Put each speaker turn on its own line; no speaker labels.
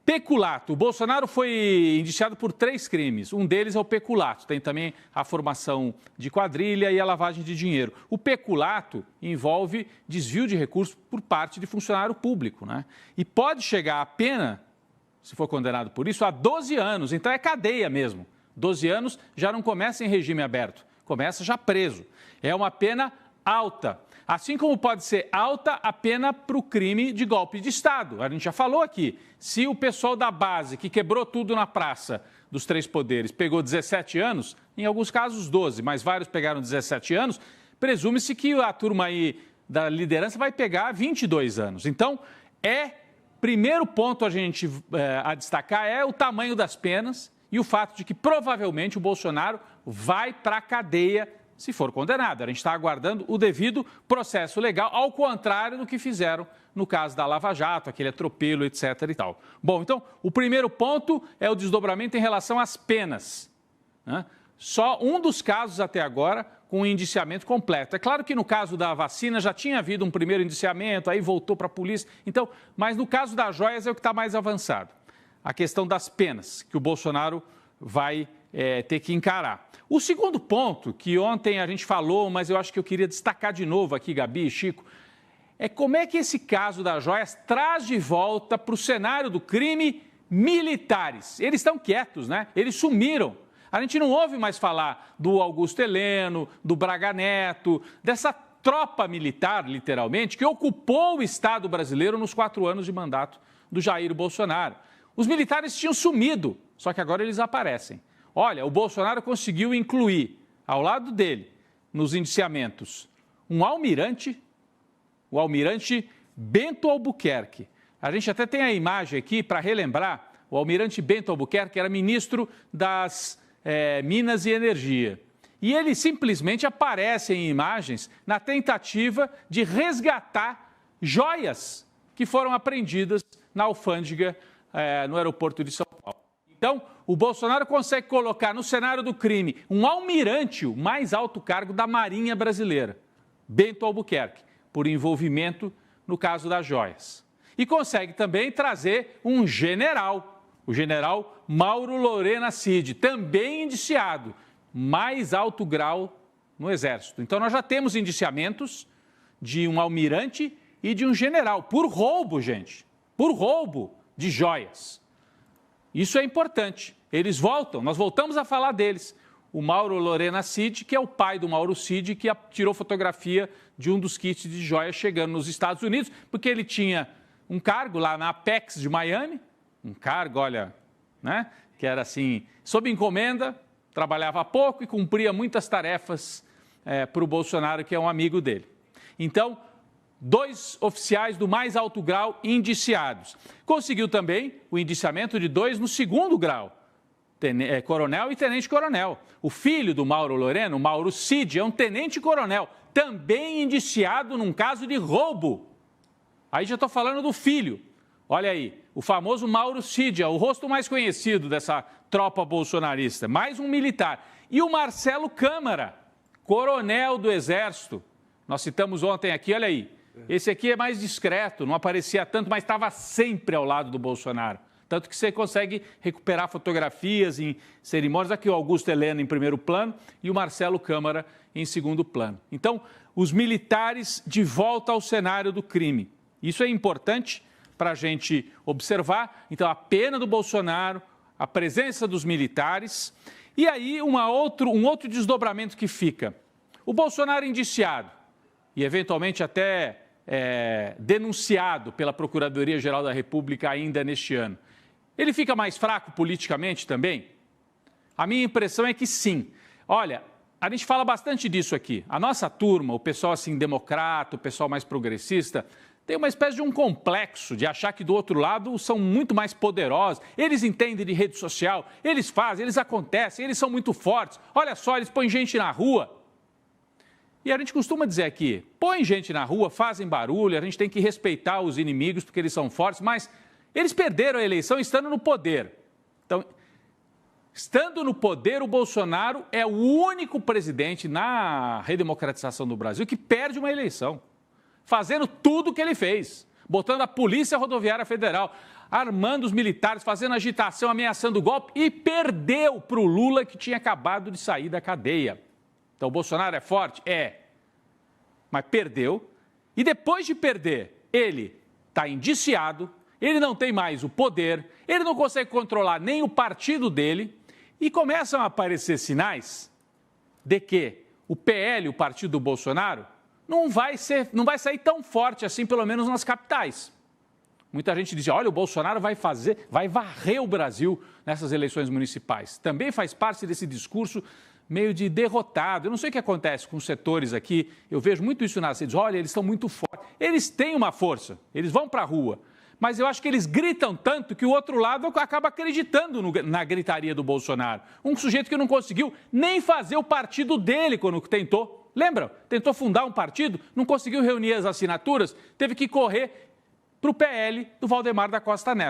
Peculato. O Bolsonaro foi indiciado por 3 crimes. Um deles é o peculato. Tem também a formação de quadrilha e a lavagem de dinheiro. O peculato envolve desvio de recursos por parte de funcionário público, né? E pode chegar a pena, se for condenado por isso, a 12 anos. Então é cadeia mesmo. 12 anos já não começa em regime aberto, começa já preso. É uma pena alta. Assim como pode ser alta a pena para o crime de golpe de Estado. A gente já falou aqui, se o pessoal da base, que quebrou tudo na praça dos 3 poderes, pegou 17 anos, em alguns casos 12, mas vários pegaram 17 anos, presume-se que a turma aí da liderança vai pegar 22 anos. Então, primeiro ponto a destacar é o tamanho das penas e o fato de que provavelmente o Bolsonaro vai para a cadeia se for condenado. A gente está aguardando o devido processo legal, ao contrário do que fizeram no caso da Lava Jato, aquele atropelo, etc. e tal. Bom, então, o primeiro ponto é o desdobramento em relação às penas, né? Só um dos casos até agora com um indiciamento completo. É claro que no caso da vacina já tinha havido um primeiro indiciamento, aí voltou para a polícia. Então, mas no caso das joias é o que está mais avançado. A questão das penas, que o Bolsonaro vai ter que encarar. O segundo ponto, que ontem a gente falou, mas eu acho que eu queria destacar de novo aqui, Gabi e Chico, é como é que esse caso das joias traz de volta para o cenário do crime militares. Eles estão quietos, né? Eles sumiram. A gente não ouve mais falar do Augusto Heleno, do Braga Neto, dessa tropa militar, literalmente, que ocupou o Estado brasileiro nos 4 anos de mandato do Jair Bolsonaro. Os militares tinham sumido, só que agora eles aparecem. Olha, o Bolsonaro conseguiu incluir, ao lado dele, nos indiciamentos, um almirante, o almirante Bento Albuquerque. A gente até tem a imagem aqui para relembrar, o almirante Bento Albuquerque era ministro das Minas e Energia. E ele simplesmente aparece em imagens na tentativa de resgatar joias que foram apreendidas na alfândega no aeroporto de São Paulo. Então, o Bolsonaro consegue colocar no cenário do crime um almirante, o mais alto cargo da Marinha Brasileira, Bento Albuquerque, por envolvimento no caso das joias. E consegue também trazer um general, o general Mauro Lorena Cid, também indiciado, mais alto grau no Exército. Então, nós já temos indiciamentos de um almirante e de um general, por roubo, gente, por roubo de joias. Isso é importante. Eles voltam, nós voltamos a falar deles. O Mauro Lorena Cid, que é o pai do Mauro Cid, que tirou fotografia de um dos kits de joias chegando nos Estados Unidos, porque ele tinha um cargo lá na Apex de Miami, um cargo, olha, né, que era assim, sob encomenda, trabalhava pouco e cumpria muitas tarefas para o Bolsonaro, que é um amigo dele. Então, 2 oficiais do mais alto grau indiciados. Conseguiu também o indiciamento de 2 no segundo grau, coronel e tenente-coronel. O filho do Mauro Lorena, o Mauro Cid, é um tenente-coronel, também indiciado num caso de roubo. Aí já estou falando do filho. Olha aí, o famoso Mauro Cid, é o rosto mais conhecido dessa tropa bolsonarista, mais um militar. E o Marcelo Câmara, coronel do Exército. Nós citamos ontem aqui, olha aí. Esse aqui é mais discreto, não aparecia tanto, mas estava sempre ao lado do Bolsonaro. Tanto que você consegue recuperar fotografias em cerimônias. Aqui o Augusto Heleno em primeiro plano e o Marcelo Câmara em segundo plano. Então, os militares de volta ao cenário do crime. Isso é importante para a gente observar. Então, a pena do Bolsonaro, a presença dos militares. E aí, um outro desdobramento que fica. O Bolsonaro indiciado e, eventualmente, até denunciado pela Procuradoria-Geral da República ainda neste ano. Ele fica mais fraco politicamente também? A minha impressão é que sim. Olha, a gente fala bastante disso aqui. A nossa turma, o pessoal assim democrata, o pessoal mais progressista, tem uma espécie de um complexo de achar que do outro lado são muito mais poderosos. Eles entendem de rede social, eles fazem, eles acontecem, eles são muito fortes. Olha só, eles põem gente na rua. E a gente costuma dizer aqui, põe gente na rua, fazem barulho, a gente tem que respeitar os inimigos porque eles são fortes, mas eles perderam a eleição estando no poder. Então, estando no poder, o Bolsonaro é o único presidente na redemocratização do Brasil que perde uma eleição, fazendo tudo o que ele fez, botando a Polícia Rodoviária Federal, armando os militares, fazendo agitação, ameaçando o golpe e perdeu para o Lula, que tinha acabado de sair da cadeia. Então, o Bolsonaro é forte? É. Mas perdeu. E depois de perder, ele está indiciado, ele não tem mais o poder, ele não consegue controlar nem o partido dele e começam a aparecer sinais de que o PL, o partido do Bolsonaro, não vai sair tão forte assim, pelo menos nas capitais. Muita gente diz, olha, o Bolsonaro vai varrer o Brasil nessas eleições municipais. Também faz parte desse discurso meio de derrotado. Eu não sei o que acontece com os setores aqui, eu vejo muito isso nas redes, olha, eles estão muito fortes. Eles têm uma força, eles vão para a rua, mas eu acho que eles gritam tanto que o outro lado acaba acreditando na gritaria do Bolsonaro. Um sujeito que não conseguiu nem fazer o partido dele quando tentou. Lembra? Tentou fundar um partido, não conseguiu reunir as assinaturas, teve que correr para o PL do Valdemar da Costa Neto.